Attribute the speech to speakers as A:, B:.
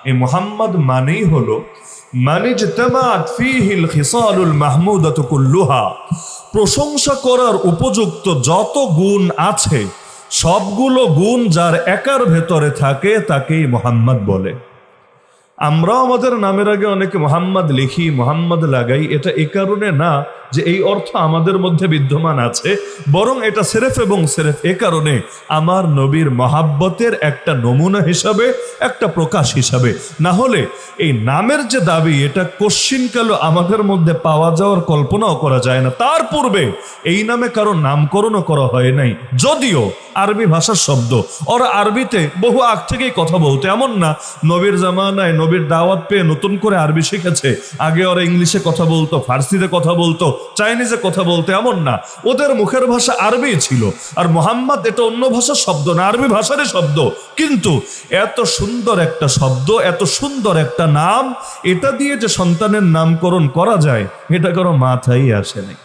A: এই মুহাম্মদ মানেই হলো মানিজতামাত ফীহিল খিসালুল মাহমুদাতু কুল্লুহা, প্রশংসা করার উপযুক্ত যত গুণ আছে সবগুলো গুণ যার একার ভেতরে থাকে তাকেই মুহাম্মদ বলে। আমরাও আমাদের নামের আগে অনেকে মুহাম্মদ লিখি, মুহাম্মদ লাগাই, এটা এই কারণে না যে এই অর্থ আমাদের মধ্যে বিদ্যমান আছে, বরং এটা সেরেফ এবং সেরেফ এ কারণে আমার নবীর মহাব্বতের একটা নমুনা হিসাবে, একটা প্রকাশ হিসাবে। না হলে এই নামের যে দাবি এটা কশ্চিনকালও আমাদের মধ্যে পাওয়া যাওয়ার কল্পনাও করা যায় না। তার পূর্বে এই নামে কারো নামকরণও করা হয় নাই, যদিও আরবি ভাষার শব্দ, ওরা আরবিতে বহু আগ থেকেই কথা বলতে, এমন না নবীর জামানায় নবীর দাওয়াত পেয়ে নতুন করে আরবি শিখেছে, আগে ওরা ইংলিশে কথা বলতো, ফার্সিতে কথা বলতো, চাইনিজে কথা বলতো, এমন না। ওদের মুখের ভাষা আরবি ছিল। আর মোহাম্মদ এটা অন্য ভাষার শব্দ না, আরবি ভাষারই শব্দ। কিন্তু এত সুন্দর একটা শব্দ, এত সুন্দর একটা নাম, এটা দিয়ে যে সন্তানের নামকরণ করা যায় এটা কারো মাথায় আসে নাই।